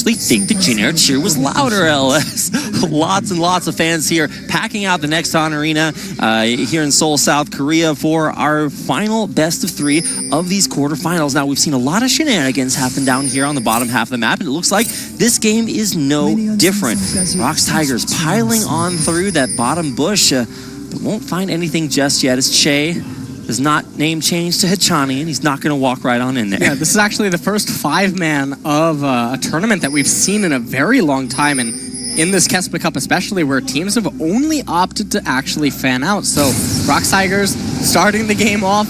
actually think the generic cheer was louder, LS. Lots and lots of fans here packing out the Nexon Arena here in Seoul, South Korea for our final best of 3 of these quarterfinals. Now, we've seen a lot of shenanigans happen down here on the bottom half of the map, and it looks like this game is no different. ROX Tigers piling on through that bottom bush, but won't find anything just yet as Che does not name change to Hichani, and he's not going to walk right on in there. Yeah, this is actually the first 5-man of a tournament that we've seen in a very long time, and in this KeSPA Cup especially, where teams have only opted to actually fan out. So ROX Tigers starting the game off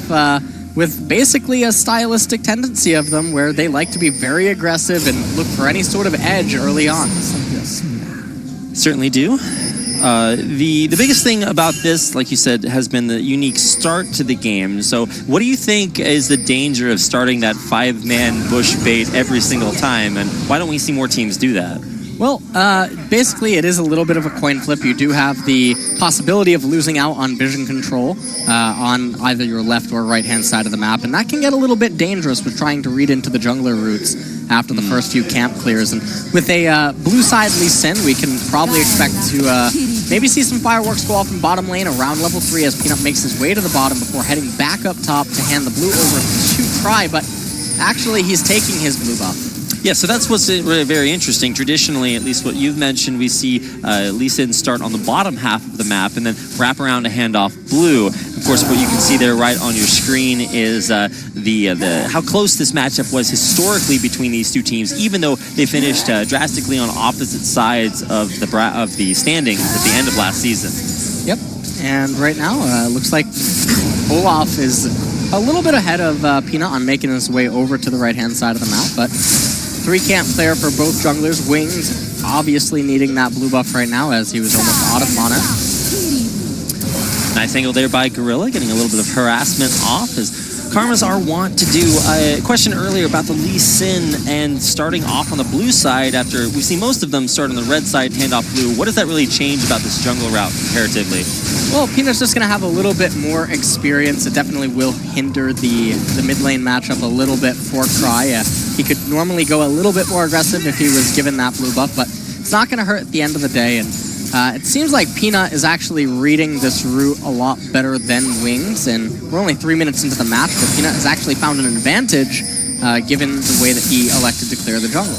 with basically a stylistic tendency of them where they like to be very aggressive and look for any sort of edge early on. Certainly do. The biggest thing about this, like you said, has been the unique start to the game. So what do you think is the danger of starting that 5-man bush bait every single time, and why don't we see more teams do that? Well, basically it is a little bit of a coin flip. You do have the possibility of losing out on vision control on either your left or right-hand side of the map, and that can get a little bit dangerous with trying to read into the jungler routes after the first few camp clears. And with a blue side Lee Sin, we can probably expect to maybe see some fireworks go off in bottom lane around level 3 as Peanut makes his way to the bottom before heading back up top to hand the blue over to Cry, but actually he's taking his blue buff. Yeah, so that's what's really very interesting. Traditionally, at least what you've mentioned, we see Lee Sin start on the bottom half of the map and then wrap around to hand off blue. Of course, what you can see there right on your screen is how close this matchup was historically between these two teams, even though they finished drastically on opposite sides of the standings at the end of last season. Yep, and right now, looks like Olaf is a little bit ahead of Peanut on making his way over to the right-hand side of the map, but 3-camp player for both junglers. Wings obviously needing that blue buff right now as he was almost out of mana. Nice angle there by Gorilla, getting a little bit of harassment off as Karmas are wont to do. A question earlier about the Lee Sin and starting off on the blue side after we've seen most of them start on the red side, hand off blue. What does that really change about this jungle route comparatively? Well, Peanut's just going to have a little bit more experience. It definitely will hinder the mid lane matchup a little bit for Cry. He could normally go a little bit more aggressive if he was given that blue buff, but it's not going to hurt at the end of the day. And it seems like Peanut is actually reading this route a lot better than Wings, and we're only 3 minutes into the match, but Peanut has actually found an advantage given the way that he elected to clear the jungle.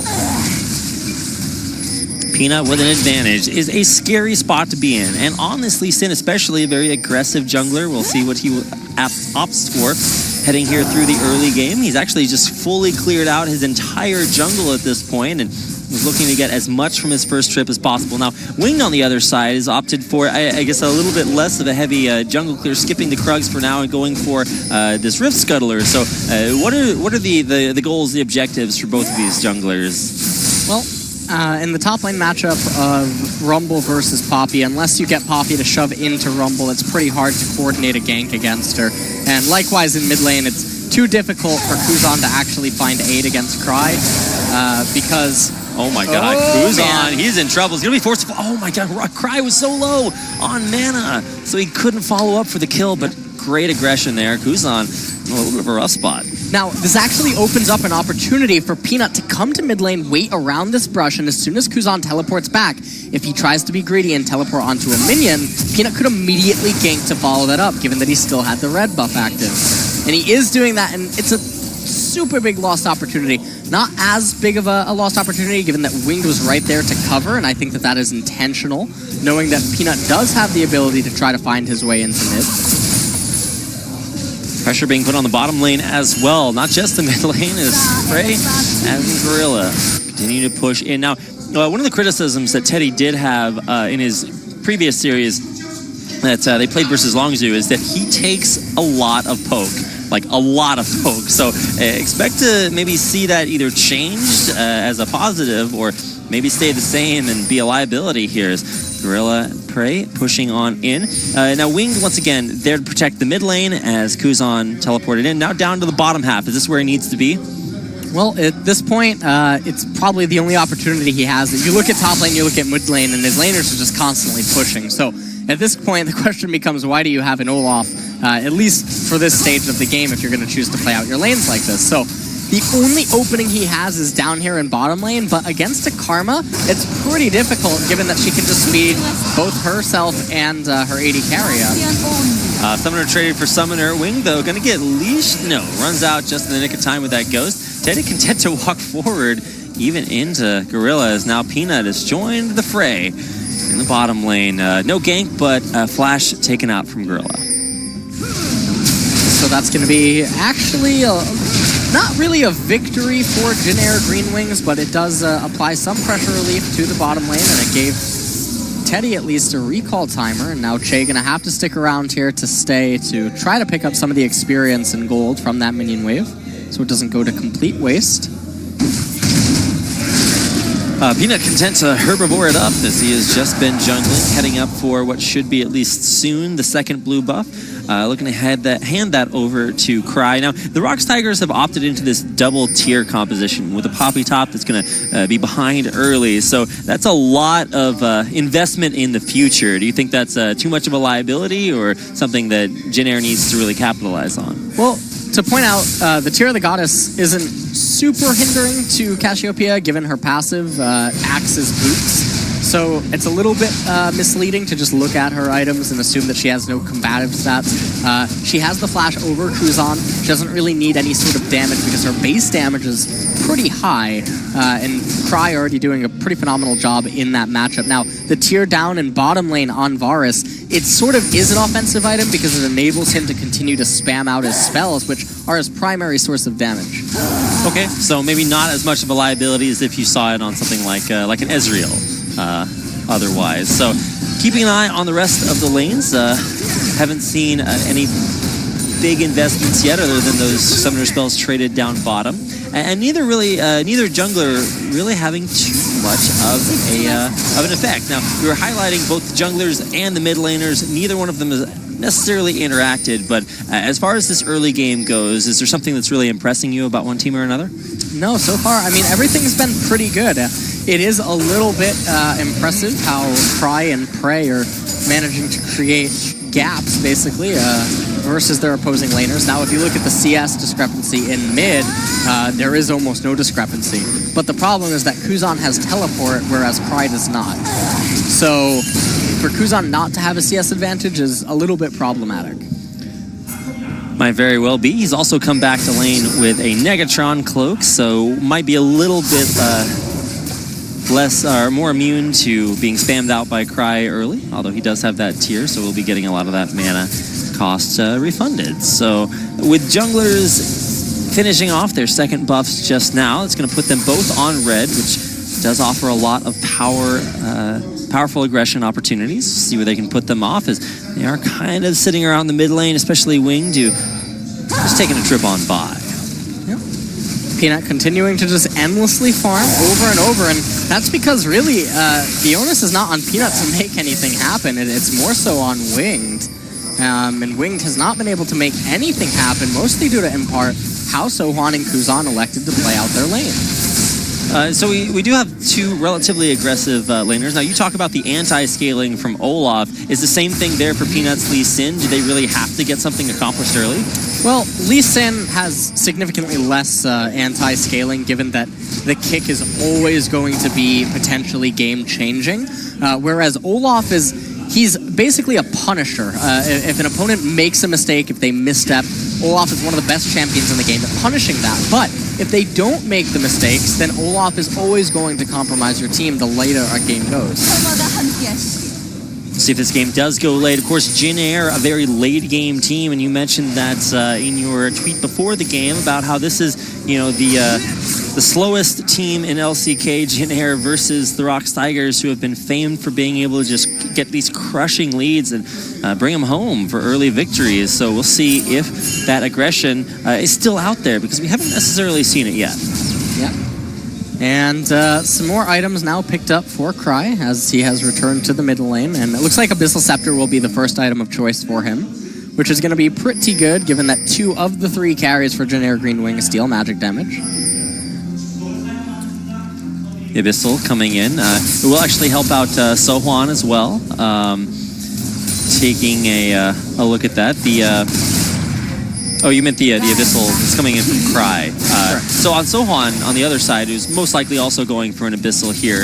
Peanut with an advantage is a scary spot to be in, and on this Lee Sin, especially a very aggressive jungler. We'll see what he opts for heading here through the early game. He's actually just fully cleared out his entire jungle at this point and was looking to get as much from his first trip as possible. Now, Winged on the other side has opted for, I guess, a little bit less of a heavy jungle clear, skipping the Krugs for now and going for this Rift Scuttler. So what are the goals, the objectives for both of these junglers? Well, in the top lane matchup of Rumble versus Poppy, unless you get Poppy to shove into Rumble, it's pretty hard to coordinate a gank against her. And likewise in mid lane, it's too difficult for Kuzan to actually find aid against Cry because... Oh my god, Kuzan, he's in trouble. He's going to be forced to... Oh my god, Cry was so low on mana, so he couldn't follow up for the kill, but great aggression there. Kuzan, a little bit of a rough spot. Now, this actually opens up an opportunity for Peanut to come to mid lane, wait around this brush, and as soon as Kuzan teleports back, if he tries to be greedy and teleport onto a minion, Peanut could immediately gank to follow that up, given that he still had the red buff active. And he is doing that, and it's a super big lost opportunity. Not as big of a lost opportunity, given that Winged was right there to cover, and I think that that is intentional, knowing that Peanut does have the ability to try to find his way into mid. Pressure being put on the bottom lane as well. Not just the mid lane, as Prey and Gorilla continue to push in. Now, one of the criticisms that Teddy did have in his previous series that they played versus Longzhu is that he takes a lot of poke. Like a lot of poke. So expect to maybe see that either changed as a positive or maybe stay the same and be a liability here as Gorilla Prey pushing on in. Now Winged, once again, there to protect the mid lane as Kuzan teleported in. Now down to the bottom half. Is this where he needs to be? Well, at this point, it's probably the only opportunity he has. If you look at top lane, you look at mid lane, and his laners are just constantly pushing. So at this point, the question becomes, why do you have an Olaf, at least for this stage of the game, if you're going to choose to play out your lanes like this? So The only opening he has is down here in bottom lane, but against a Karma, it's pretty difficult given that she can just speed both herself and her AD carry up. Summoner traded for Summoner. Wing, though, going to get leashed. No, runs out just in the nick of time with that Ghost. Teddy content to walk forward, even into Gorilla, as now Peanut has joined the fray in the bottom lane. No gank, but Flash taken out from Gorilla. So that's going to be actually not really a victory for Jin Green Wings, but it does apply some pressure relief to the bottom lane, and it gave Teddy at least a recall timer, and now Che going to have to stick around here to stay to try to pick up some of the experience and gold from that minion wave, so it doesn't go to complete waste. Peanut content to herbivore it up as he has just been jungling, heading up for what should be at least soon the second blue buff. Looking to hand that over to Cry. Now, the ROX Tigers have opted into this double tier composition with a Poppy top that's going to be behind early. So that's a lot of investment in the future. Do you think that's too much of a liability or something that Jin Air needs to really capitalize on? Well, to point out, the Tier of the Goddess isn't super hindering to Cassiopeia given her passive Axe's Boots. So it's a little bit misleading to just look at her items and assume that she has no combative stats. She has the flash over Kuzan. She doesn't really need any sort of damage because her base damage is pretty high. And Cry already doing a pretty phenomenal job in that matchup. Now, the tier down in bottom lane on Varus, it sort of is an offensive item because it enables him to continue to spam out his spells, which are his primary source of damage. Okay, so maybe not as much of a liability as if you saw it on something like an Ezreal. Otherwise, so keeping an eye on the rest of the lanes. Haven't seen any big investments yet, other than those summoner spells traded down bottom, and neither jungler really having too much of an effect. Now, we were highlighting both the junglers and the mid laners. Neither one of them is necessarily interacted, but as far as this early game goes, is there something that's really impressing you about one team or another? No, so far, I mean, everything's been pretty good. It is a little bit impressive how Cry and Prey are managing to create gaps, basically, versus their opposing laners. Now, if you look at the CS discrepancy in mid, there is almost no discrepancy. But the problem is that Kuzan has teleport, whereas Cry does not. So, for Kuzan not to have a CS advantage is a little bit problematic. Might very well be. He's also come back to lane with a Negatron cloak, so might be a little bit more immune to being spammed out by Cry early, although he does have that tier, so we'll be getting a lot of that mana cost refunded. So with junglers finishing off their second buffs just now, it's going to put them both on red, which does offer a lot of powerful aggression opportunities. See where they can put them off, as they are kind of sitting around the mid lane, especially Wing, just taking a trip on by. Yep. Peanut continuing to just endlessly farm over and over, and that's because really the onus is not on Peanut to make anything happen. It's more so on Winged. And Winged has not been able to make anything happen, mostly due to, in part, how Sohan and Kuzan elected to play out their lane. So we do have two relatively aggressive laners. Now, you talk about the anti-scaling from Olaf. Is the same thing there for Peanut's Lee Sin? Do they really have to get something accomplished early? Well, Lee Sin has significantly less anti-scaling, given that the kick is always going to be potentially game-changing, whereas Olaf he's basically a punisher. If an opponent makes a mistake, if they misstep, Olaf is one of the best champions in the game at punishing that. But if they don't make the mistakes, then Olaf is always going to compromise your team the later a game goes. See if this game does go late. Of course, Jin Air, a very late game team, and you mentioned that in your tweet before the game about how this is, the slowest team in LCK, Jin Air versus the ROX Tigers, who have been famed for being able to just get these crushing leads and bring them home for early victories. So we'll see if that aggression is still out there, because we haven't necessarily seen it yet. Yeah. And some more items now picked up for Cry as he has returned to the middle lane. And it looks like Abyssal Scepter will be the first item of choice for him, which is going to be pretty good given that 2 of the 3 carries for Jin Air Green Wing steal magic damage. Abyssal coming in. It will actually help out Sohan as well. Taking a look at that. Oh, you meant the Abyssal that's coming in from Cry. So on Sohan, on the other side, who's most likely also going for an Abyssal here,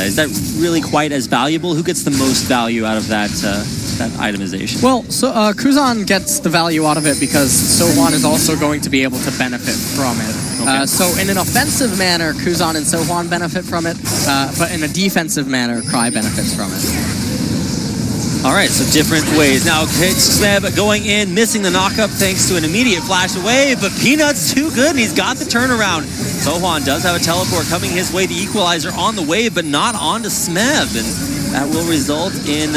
is that really quite as valuable? Who gets the most value out of that itemization? Well, so Kuzan gets the value out of it because Sohan is also going to be able to benefit from it. Okay. So in an offensive manner, Kuzan and Sohan benefit from it, but in a defensive manner, Cry benefits from it. All right, so different ways. Now, KeSPA going in, missing the knockup thanks to an immediate flash away, but Peanut's too good, and he's got the turnaround. Sohan does have a teleport coming his way, the equalizer on the wave, but not onto Smeb, and that will result in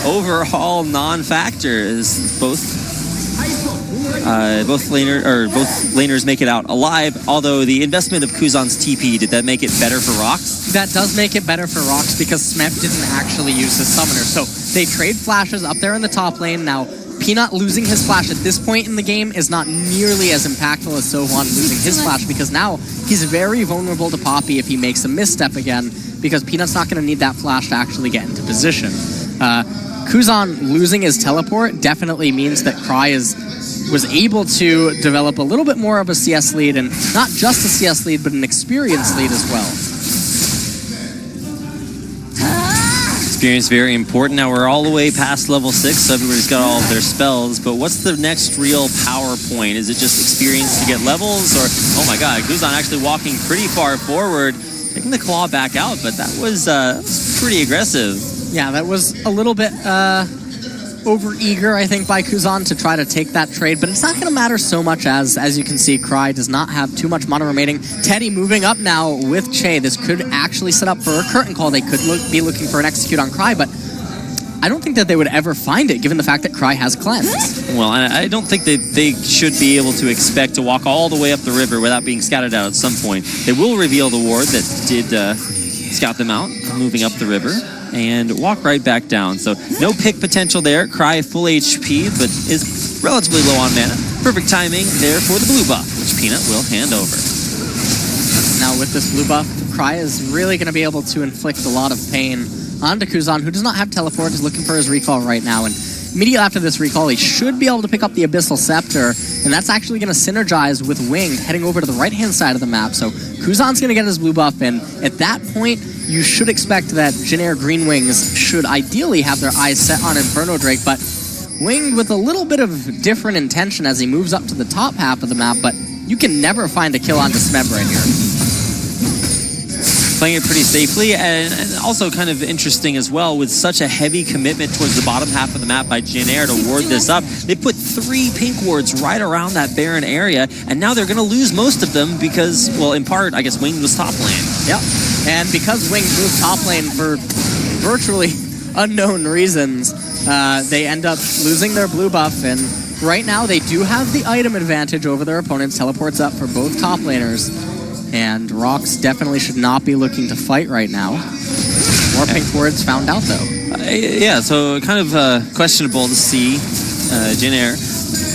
overall non-factor as both laners make it out alive. Although the investment of Kuzan's TP, did that make it better for ROX? That does make it better for ROX because Smeb didn't actually use his summoner. So they trade flashes up there in the top lane. Now, Peanut losing his flash at this point in the game is not nearly as impactful as Sohan losing his flash because now he's very vulnerable to Poppy if he makes a misstep again because Peanut's not going to need that flash to actually get into position. Kuzan losing his teleport definitely means that Cry was able to develop a little bit more of a CS lead, and not just a CS lead, but an experience lead as well. Experience very important. Now we're all the way past level 6, so everybody's got all of their spells, but what's the next real power point? Is it just experience to get levels, or, oh my god, Kuzan actually walking pretty far forward, taking the claw back out, but that was pretty aggressive. Yeah, that was a little bit over-eager, I think, by Kuzan to try to take that trade, but it's not going to matter so much as you can see, Cry does not have too much mana remaining. Teddy moving up now with Che. This could actually set up for a curtain call. They could be looking for an execute on Cry, but I don't think that they would ever find it, given the fact that Cry has cleanse. Well, I don't think that they should be able to expect to walk all the way up the river without being scouted out at some point. They will reveal the ward that did scout them out, moving up the river, and walk right back down. So no pick potential there. Cry full HP, but is relatively low on mana. Perfect timing there for the blue buff, which Peanut will hand over. Now with this blue buff, Cry is really going to be able to inflict a lot of pain onto Kuzan, who does not have teleport, is looking for his recall right now. And immediately after this recall, he should be able to pick up the Abyssal Scepter, and that's actually going to synergize with Winged heading over to the right-hand side of the map. So Kuzan's going to get his blue buff, and at that point, you should expect that Jin Air Green Wings should ideally have their eyes set on Inferno Drake, but Winged with a little bit of different intention as he moves up to the top half of the map, but you can never find a kill onto Smeb right here. Playing it pretty safely, and also kind of interesting as well, with such a heavy commitment towards the bottom half of the map by Jin Air to ward this up. They put 3 pink wards right around that barren area, and now they're going to lose most of them because, well, in part, I guess Winged was top lane. Yep, and because Winged moved top lane for virtually unknown reasons, they end up losing their blue buff, and right now they do have the item advantage over their opponents. Teleports up for both top laners. And ROX definitely should not be looking to fight right now. More pink wards found out, though. Yeah, so kind of questionable to see Jin Air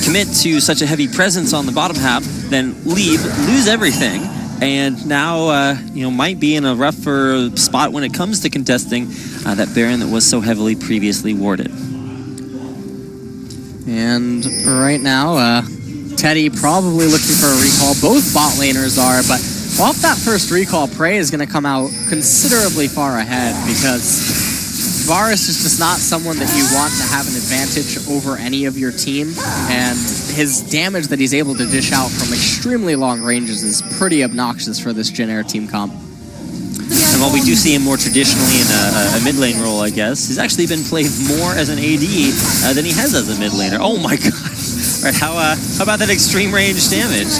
commit to such a heavy presence on the bottom half, then leave, lose everything, and now might be in a rougher spot when it comes to contesting that Baron that was so heavily previously warded. And right now, Teddy probably looking for a recall. Both bot laners are, but off that first recall, Prey is going to come out considerably far ahead because Varus is just not someone that you want to have an advantage over any of your team, and his damage that he's able to dish out from extremely long ranges is pretty obnoxious for this Jin Air team comp. And while we do see him more traditionally in a mid lane role, I guess, he's actually been played more as an AD than he has as a mid laner. Oh my god. Right, how about that extreme range damage?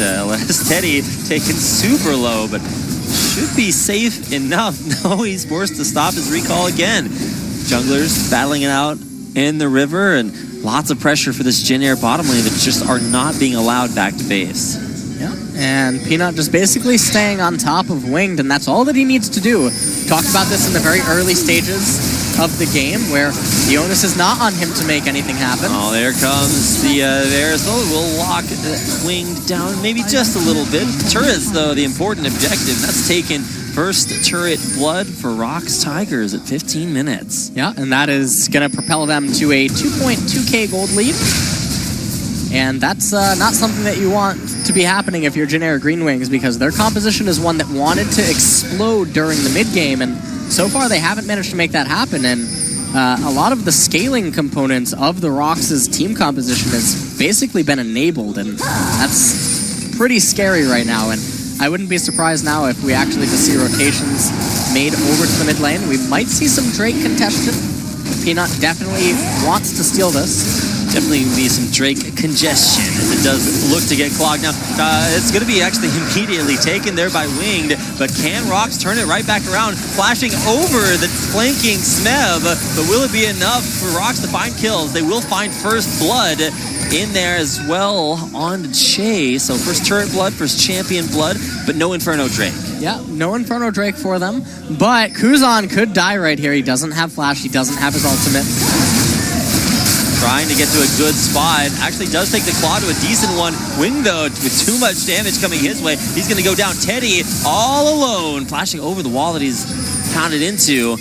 Teddy taken super low, but should be safe enough. No, he's forced to stop his recall again. Junglers battling it out in the river, and lots of pressure for this Jin Air bottom lane that just are not being allowed back to base. Yeah, and Peanut just basically staying on top of Winged, and that's all that he needs to do. Talked about this in the very early stages of the game, where the onus is not on him to make anything happen. Oh, there comes the Aerosol. We'll lock Winged down maybe just a little bit. Turrets, though, the important objective. That's taken first turret blood for ROX Tigers at 15 minutes. Yeah, and that is going to propel them to a 2.2k gold lead. And that's not something that you want to be happening if you're Generic Green Wings, because their composition is one that wanted to explode during the mid-game, and so far they haven't managed to make that happen. And a lot of the scaling components of the ROX's team composition has basically been enabled, and that's pretty scary right now. And I wouldn't be surprised now if we actually just see rotations made over to the mid lane. We might see some Drake congestion. Peanut definitely wants to steal this. Definitely be some Drake congestion as it does look to get clogged. Now, it's going to be actually immediately taken there by Winged, but can ROX turn it right back around, flashing over the flanking Smeb, but will it be enough for ROX to find kills? They will find first blood in there as well on Che. So first turret blood, first champion blood, but no Inferno Drake. Yeah, no Inferno Drake for them, but Kuzan could die right here. He doesn't have flash, he doesn't have his ultimate. Trying to get to a good spot. Actually does take the claw to a decent one. Wing, though, with too much damage coming his way. He's going to go down. Teddy all alone, flashing over the wall that he's pounded into.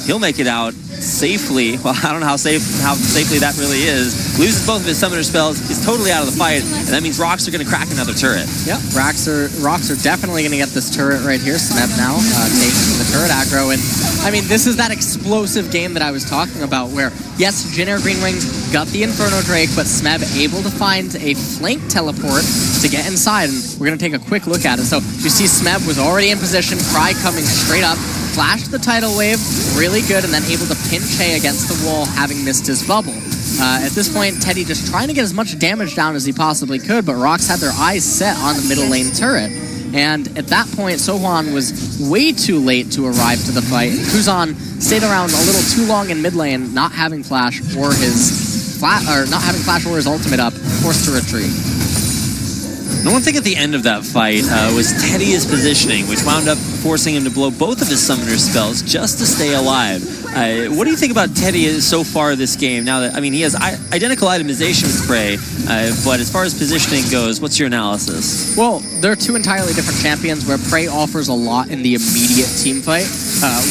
He'll make it out safely. Well, I don't know how safely that really is. Loses both of his summoner spells. He's totally out of the fight, and that means ROX are going to crack another turret. Yep, ROX are definitely going to get this turret right here. Smeb now taking the turret aggro, and I mean, this is that explosive game that I was talking about where, yes, Generic Green Wings got the Inferno Drake, but Smeb able to find a flank teleport to get inside, and we're going to take a quick look at it. So you see Smeb was already in position, Cry coming straight up, flashed the tidal wave, really good, and then able to pin Che against the wall, having missed his bubble. At this point, Teddy just trying to get as much damage down as he possibly could, but ROX had their eyes set on the middle lane turret. And at that point, Sohan was way too late to arrive to the fight. Kuzan stayed around a little too long in mid lane, not having flash or his ultimate up, forced to retreat. And one thing at the end of that fight was Teddy's positioning, which wound up forcing him to blow both of his summoner spells just to stay alive. What do you think about Teddy so far this game? Now that, I mean, he has identical itemization with Prey, but as far as positioning goes, what's your analysis? Well, they're two entirely different champions where Prey offers a lot in the immediate team fight,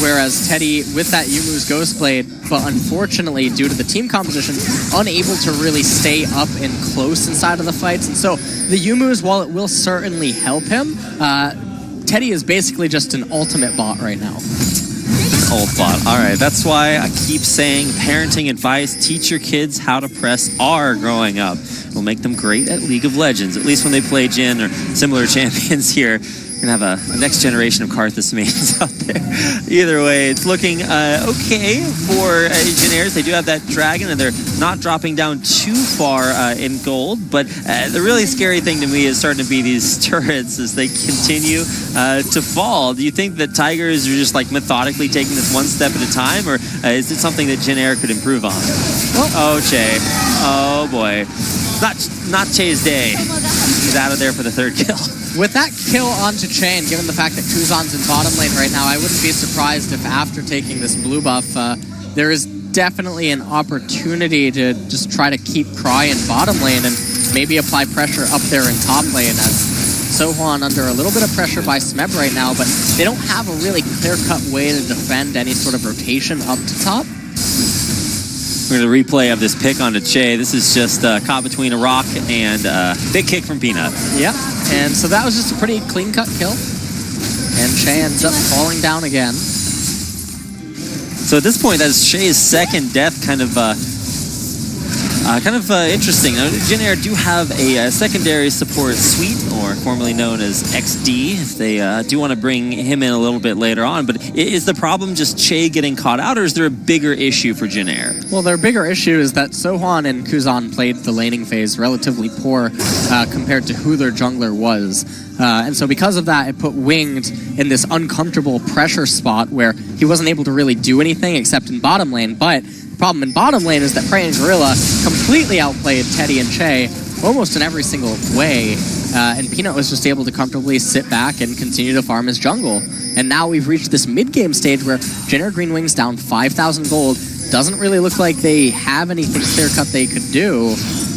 whereas Teddy, with that Yumu's Ghostblade, but unfortunately, due to the team composition, unable to really stay up and close inside of the fights. And so the Yumu's, while it will certainly help him, Teddy is basically just an ultimate bot right now. Old bot. All right, that's why I keep saying parenting advice, teach your kids how to press R growing up. It'll make them great at League of Legends, at least when they play Jhin or similar champions here. We're going to have a next generation of Karthus mains out there. Either way, it's looking okay for Engineers. They do have that dragon, and they're not dropping down too far in gold. But the really scary thing to me is starting to be these turrets as they continue to fall. Do you think that Tigers are just like methodically taking this one step at a time, or is it something that Jhin could improve on? Oh, Che. Oh, boy. Not Che's day. He's out of there for the third kill. With that kill onto Che, and given the fact that Kuzan's in bottom lane right now, I wouldn't be surprised if after taking this blue buff, there is definitely an opportunity to just try to keep Cry in bottom lane and maybe apply pressure up there in top lane, as Sohan under a little bit of pressure by Smeb right now, but they don't have a really clear-cut way to defend any sort of rotation up to top. We're going to replay of this pick onto Che. This is just caught between a rock and a big kick from Peanut. Yep, and so that was just a pretty clean-cut kill. And Che ends up falling down again. So at this point, that's Che's second death, kind of interesting. Now, Jhin do have a secondary support suite, or formerly known as XD, if they do want to bring him in a little bit later on. But is the problem just Che getting caught out, or is there a bigger issue for Jhin? Well, their bigger issue is that Sohan and Kuzan played the laning phase relatively poor compared to who their jungler was. And so because of that, it put Winged in this uncomfortable pressure spot where he wasn't able to really do anything except in bottom lane. But the problem in bottom lane is that Prey and Gorilla completely outplayed Teddy and Che almost in every single way. And Peanut was just able to comfortably sit back and continue to farm his jungle. And now we've reached this mid-game stage where Generic Green Wings down 5,000 gold. Doesn't really look like they have anything clear-cut they could do.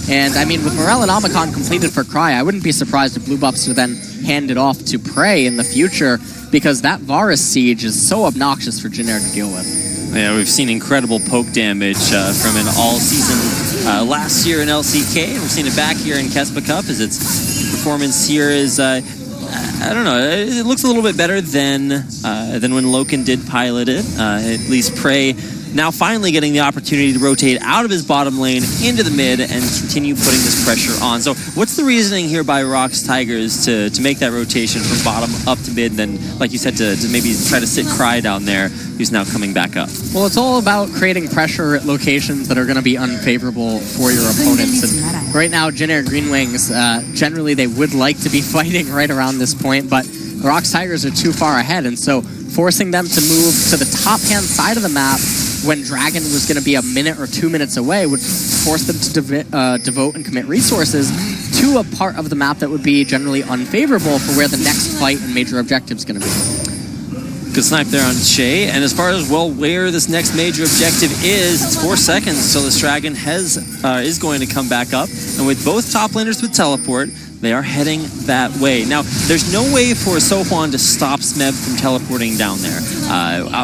And, I mean, with Morel and Omicron completed for Cry, I wouldn't be surprised if blue buffs are then handed off to Prey in the future, because that Varus siege is so obnoxious for Jhin to deal with. Yeah, we've seen incredible poke damage from an all-season last year in LCK. We've seen it back here in KeSPA Cup as its performance here is, I don't know, it looks a little bit better than when Loken did pilot it. At least Prey now finally getting the opportunity to rotate out of his bottom lane into the mid and continue putting this pressure on. So what's the reasoning here by ROX Tigers to make that rotation from bottom up to mid, and then, like you said, to maybe try to sit Cry down there, who's now coming back up? Well, it's all about creating pressure at locations that are going to be unfavorable for your opponents. And right now, Jin Air Green Wings, generally they would like to be fighting right around this point, but the ROX Tigers are too far ahead, and so forcing them to move to the top-hand side of the map when Dragon was going to be a minute or 2 minutes away would force them to devote and commit resources to a part of the map that would be generally unfavorable for where the next fight and major objective is going to be. Good snipe there on Shay. And as far as, well, where this next major objective is, it's 4 seconds till this Dragon is going to come back up. And with both top laners with teleport, they are heading that way. Now, there's no way for Sohwan to stop Smeb from teleporting down there.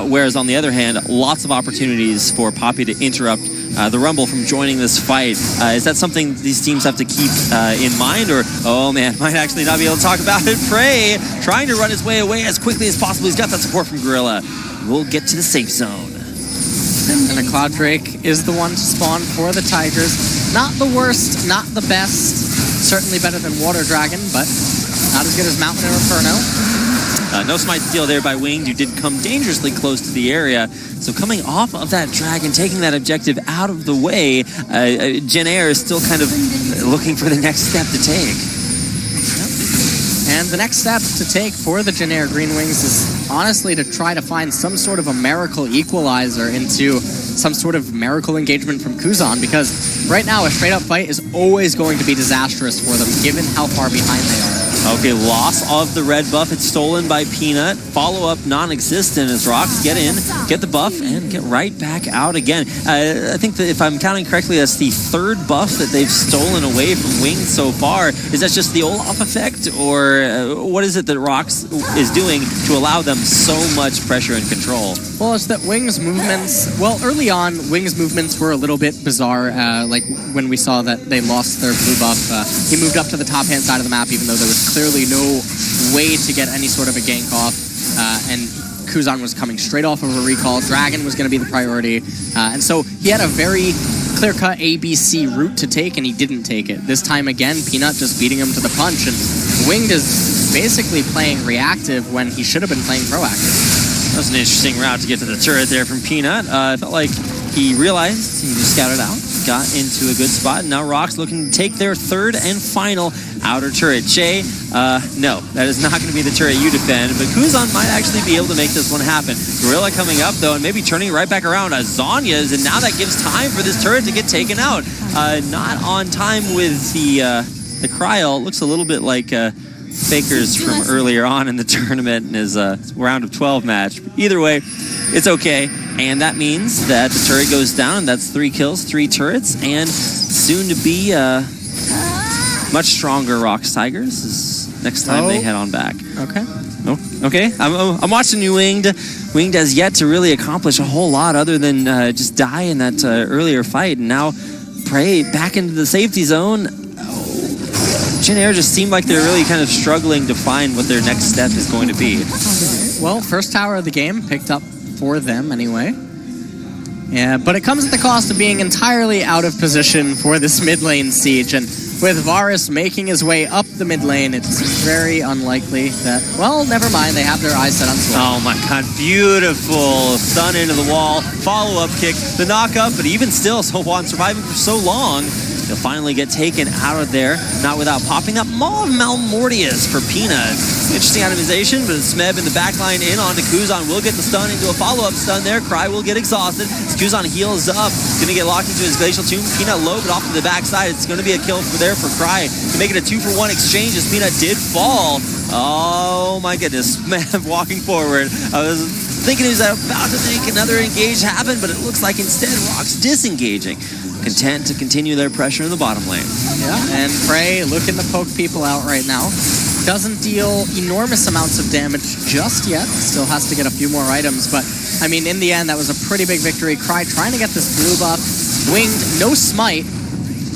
Whereas on the other hand, lots of opportunities for Poppy to interrupt the Rumble from joining this fight. Is that something these teams have to keep in mind? Or, oh man, might actually not be able to talk about it. Prey trying to run his way away as quickly as possible. He's got that support from Gorilla. We'll get to the safe zone. And a Cloud Drake is the one to spawn for the Tigers. Not the worst, not the best. Certainly better than Water Dragon, but not as good as Mountain and Inferno. No smite steal there by Winged, who did come dangerously close to the area. So coming off of that Dragon, taking that objective out of the way, Jin Air is still kind of looking for the next step to take. And the next step to take for the Jin Air Green Wings is honestly to try to find some sort of a miracle equalizer into some sort of miracle engagement from Kuzan, because right now a straight-up fight is always going to be disastrous for them, given how far behind they are. Okay, loss of the red buff. It's stolen by Peanut. Follow-up non-existent as ROX get in, get the buff, and get right back out again. I think that if I'm counting correctly, that's the 3rd buff that they've stolen away from Wings so far. Is that just the Olaf effect, or what is it that ROX is doing to allow them so much pressure and control? Well, it's that Wings' movements, well, early on, Wings' movements were a little bit bizarre, like when we saw that they lost their blue buff. He moved up to the top-hand side of the map, even though there was clearly no way to get any sort of a gank off, and Kuzan was coming straight off of a recall. Dragon was going to be the priority, and so he had a very clear-cut ABC route to take, and he didn't take it. This time again, Peanut just beating him to the punch, and Winged is basically playing reactive when he should have been playing proactive. That was an interesting route to get to the turret there from Peanut. I felt like he realized, he just scouted out, got into a good spot, and now ROX looking to take their 3rd and final outer turret. Shay, no, that is not going to be the turret you defend, but Kuzan might actually be able to make this one happen. Gorilla coming up, though, and maybe turning right back around as Zanya's, and now that gives time for this turret to get taken out. Not on time with the Cryo. Looks a little bit like Faker's from earlier on in the tournament in his round of 12 match. But either way, it's okay. And that means that the turret goes down, and that's 3 kills, 3 turrets, and soon to be much stronger ROX Tigers is next time they head on back. Okay. Oh, okay. I'm watching you, Winged. Winged has yet to really accomplish a whole lot other than just die in that earlier fight, and now Prey back into the safety zone. Jin Air just seemed like they're really kind of struggling to find what their next step is going to be. Well, first tower of the game picked up for them anyway. Yeah, but it comes at the cost of being entirely out of position for this mid lane siege, and with Varus making his way up the mid lane, it's very unlikely that, well, never mind, they have their eyes set on Sword. Oh my god, beautiful. Stun into the wall, follow-up kick, the knock-up, but even still, Sohwan surviving for so long, he'll finally get taken out of there, not without popping that Maw of Malmortius for Peanut. Interesting itemization, but Smeb in the backline in onto Kuzan will get the stun into a follow-up stun there. Cry will get exhausted. As Kuzan heals up, going to get locked into his Glacial Tomb. Peanut low, but off to the backside. It's going to be a kill there for Cry to make it a 2-for-1 exchange as Peanut did fall. Oh my goodness, Smeb walking forward. I was thinking he was about to make another engage happen, but it looks like instead ROX disengaging. Content to continue their pressure in the bottom lane. Yeah, and Prey looking to poke people out right now. doesn't deal enormous amounts of damage just yet. Still has to get a few more items, but I mean, in the end, that was a pretty big victory. Cry trying to get this blue buff. Winged, no smite,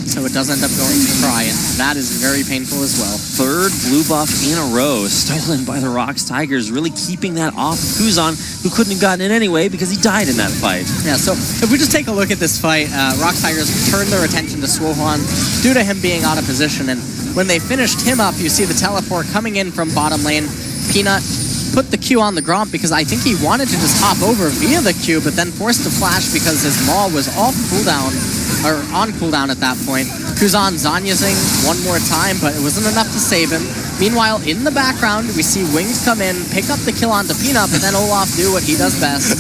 so it does end up going to Cry, and that is very painful as well. Third blue buff in a row, stolen by the ROX Tigers, really keeping that off of Kuzan, who couldn't have gotten it anyway because he died in that fight. Yeah, so if we just take a look at this fight, ROX Tigers turned their attention to Swohan due to him being out of position, and when they finished him up, you see the teleport coming in from bottom lane. Peanut put the Q on the Gromp because I think he wanted to just hop over via the Q, but then forced to flash because his Maul was off cooldown, or on cooldown at that point. Kuzan Zanyazing one more time, but it wasn't enough to save him. Meanwhile, in the background, we see Wings come in, pick up the kill onto Peanut, but then Olaf do what he does best.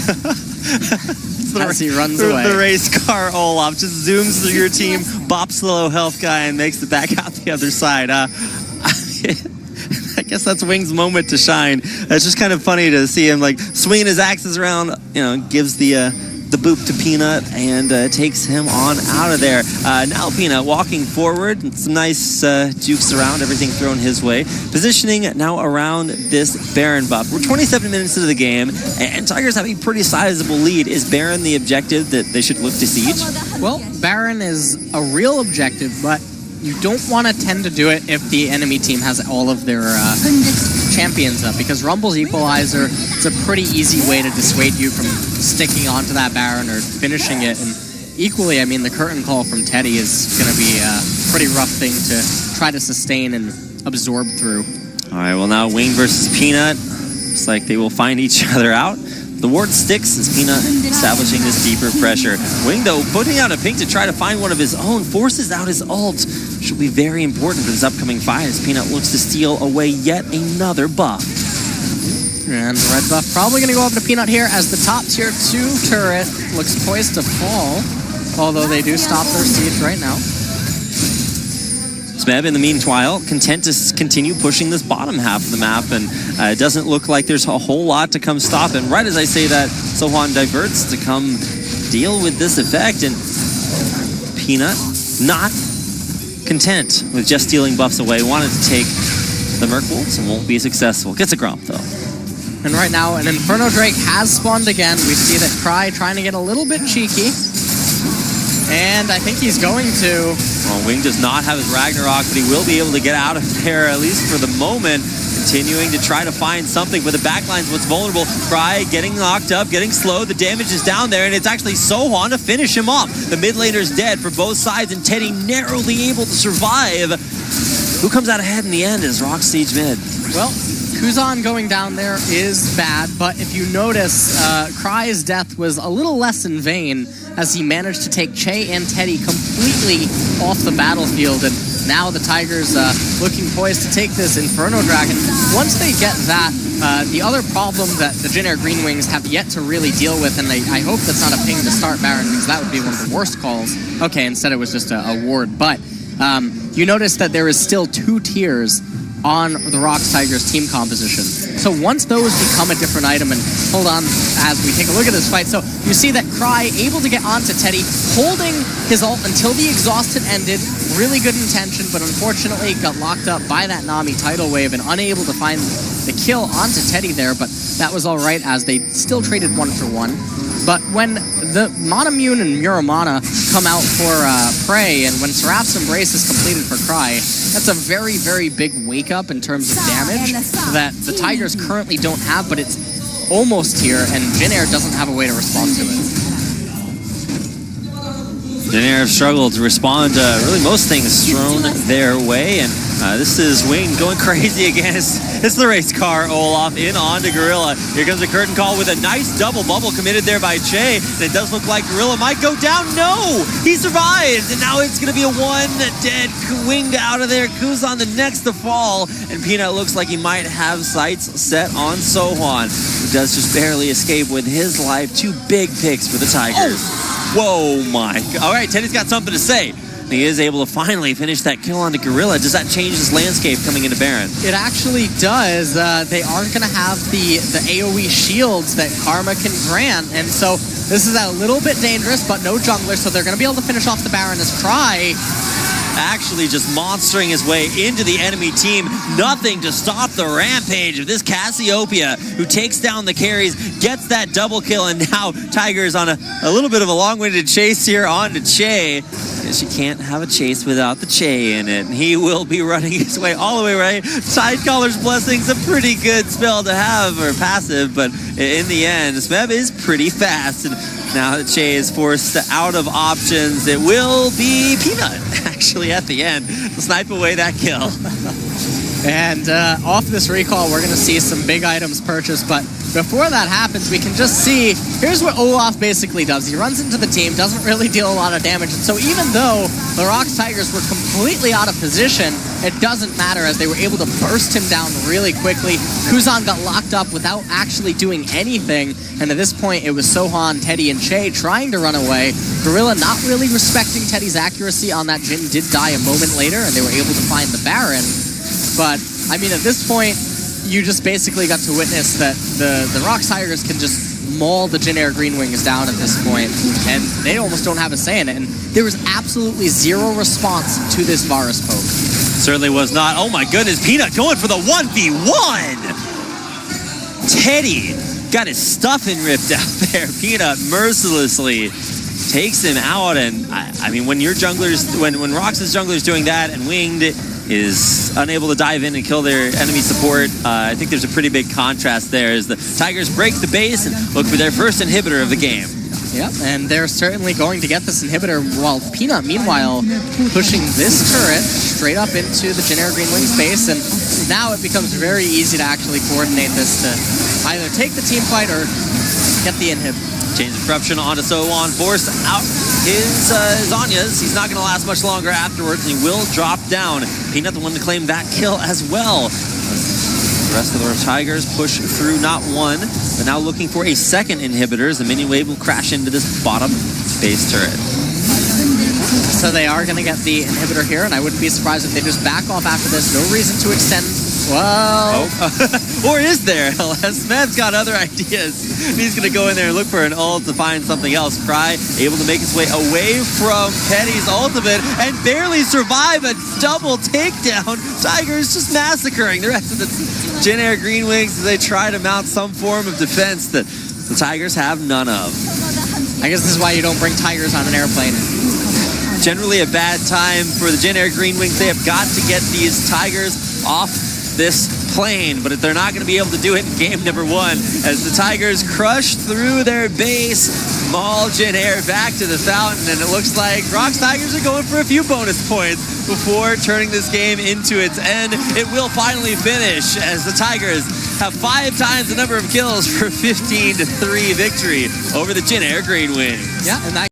As he runs away. The race car Olaf just zooms through your team, bops the low health guy, and makes it back out the other side. I guess that's Wing's moment to shine. It's just kind of funny to see him like swinging his axes around, you know, gives the boop to Peanut and takes him on out of there. Now Peanut walking forward, and some nice jukes around, everything thrown his way. Positioning now around this Baron buff. We're 27 minutes into the game, and Tigers have a pretty sizable lead. Is Baron the objective that they should look to siege? Well, Baron is a real objective, but you don't want to tend to do it if the enemy team has all of their champions up, because Rumble's Equalizer is a pretty easy way to dissuade you from sticking onto that Baron or finishing it. And equally, I mean, the curtain call from Teddy is going to be a pretty rough thing to try to sustain and absorb through. All right, well now Wing versus Peanut. Looks like they will find each other out. The ward sticks as Peanut establishing this deeper pressure. Wing, though, putting out a pink to try to find one of his own, forces out his ult, which will be very important for this upcoming fight as Peanut looks to steal away yet another buff. And the red buff probably going to go over to Peanut here as the top tier 2 turret looks poised to fall, although they do stop their siege right now. Smeb, in the meanwhile, content to continue pushing this bottom half of the map, and it doesn't look like there's a whole lot to come stop. And right as I say that, Sohan diverts to come deal with this effect, and Peanut, not content with just stealing buffs away, wanted to take the Merc Wolves and won't be successful. Gets a Gromp, though. And right now, an Inferno Drake has spawned again. We see that Cry trying to get a little bit cheeky. And I think he's going to. Well, Wing does not have his Ragnarok, but he will be able to get out of there, at least for the moment. Continuing to try to find something, but the backline's what's vulnerable. Cry getting knocked up, getting slow. The damage is down there, and it's actually Sohan to finish him off. The mid laner's dead for both sides, and Teddy narrowly able to survive. Who comes out ahead in the end is ROX Siege mid. Well, Kuzan going down there is bad, but if you notice, Cry's death was a little less in vain as he managed to take Che and Teddy completely off the battlefield, and now the Tigers looking poised to take this Inferno Dragon. Once they get that, the other problem that the Jin Air Green Wings have yet to really deal with, and I hope that's not a ping to start Baron, because that would be one of the worst calls. Okay, instead it was just a ward, but you notice that there is still 2 tiers on the ROX Tigers team composition. So once those become a different item, and hold on as we take a look at this fight, so you see that Cry able to get onto Teddy, holding his ult until the exhaust had ended. Really good intention, but unfortunately got locked up by that Nami tidal wave and unable to find the kill onto Teddy there, but that was all right as they still traded 1-for-1. But when the Monomune and Muramana come out for Prey, and when Seraph's Embrace is completed for Cry, that's a very, very big wake-up in terms of damage that the Tigers currently don't have, but it's almost here, and Jin Air doesn't have a way to respond to it. Jin Air have struggled to respond to really most things thrown their way, and this is Wing going crazy again. It's the race car Olaf in onto Gorilla. Here comes a curtain call with a nice double bubble committed there by Che. And it does look like Gorilla might go down. No! He survived! And now it's going to be a one dead Winged out of there. Kuzan the next to fall. And Peanut looks like he might have sights set on Sohan, who does just barely escape with his life. 2 big picks for the Tigers. Whoa, my. All right, Teddy's got something to say. He is able to finally finish that kill onto Gorilla. Does that change this landscape coming into Baron? It actually does. They aren't going to have the AoE shields that Karma can grant, and so this is a little bit dangerous, but no jungler, so they're going to be able to finish off the Baron as Cry actually just monstering his way into the enemy team. Nothing to stop the rampage of this Cassiopeia, who takes down the carries, gets that double kill, and now Tiger's on a little bit of a long-winded chase here on to Che. She can't have a chase without the Che in it. And he will be running his way all the way right. Sidecaller's Blessing's a pretty good spell to have, or passive, but in the end, Smeb is pretty fast. And now that Che is forced out of options, it will be Peanut, actually, at the end, to snipe away that kill. And off this recall, we're going to see some big items purchased, but before that happens, we can just see, here's what Olaf basically does. He runs into the team, doesn't really deal a lot of damage, and so even though the ROX Tigers were completely out of position, it doesn't matter as they were able to burst him down really quickly. Kuzan got locked up without actually doing anything, and at this point, it was Sohan, Teddy, and Che trying to run away. Gorilla not really respecting Teddy's accuracy on that Jhin, did die a moment later, and they were able to find the Baron. But, I mean, at this point, you just basically got to witness that the ROX Tigers can just maul the Jhin Air Green Wings down at this point, and they almost don't have a say in it. And there was absolutely zero response to this Varus poke. Certainly was not. Oh my goodness, Peanut going for the 1v1! Teddy got his stuffing ripped out there. Peanut mercilessly takes him out, and I mean, when your junglers, when ROX's jungler's doing that and Winged is unable to dive in and kill their enemy support, I think there's a pretty big contrast there as the Tigers break the base and look for their first inhibitor of the game. Yep, and they're certainly going to get this inhibitor, while Peanut, meanwhile, pushing this turret straight up into the Jhin Air Green Wings base, and now it becomes very easy to actually coordinate this to either take the team fight or get the inhib. Change of corruption onto Sohan, force out his Zhonya's. He's not going to last much longer afterwards, and he will drop down. Peanut the one to claim that kill as well. The rest of the Tigers push through not one, but now looking for a second inhibitor as the minion wave will crash into this bottom base turret. So they are going to get the inhibitor here, and I wouldn't be surprised if they just back off after this. No reason to extend. Well... Oh. Or is there? Smeb's got other ideas. He's going to go in there and look for an ult to find something else. Cry able to make his way away from Teddy's ultimate and barely survive a double takedown. Tigers just massacring the rest of the Jhin Air Green Wings as they try to mount some form of defense that the Tigers have none of. I guess this is why you don't bring Tigers on an airplane. Generally a bad time for the Jhin Air Green Wings. They have got to get these Tigers off this plane, but if they're not going to be able to do it in game number one, as the Tigers crush through their base, maul Jhin Air back to the fountain, and it looks like ROX Tigers are going for a few bonus points before turning this game into its end. It will finally finish as the Tigers have 5 times the number of kills for 15-3 victory over the Jhin Air Green Wings. Yeah, and that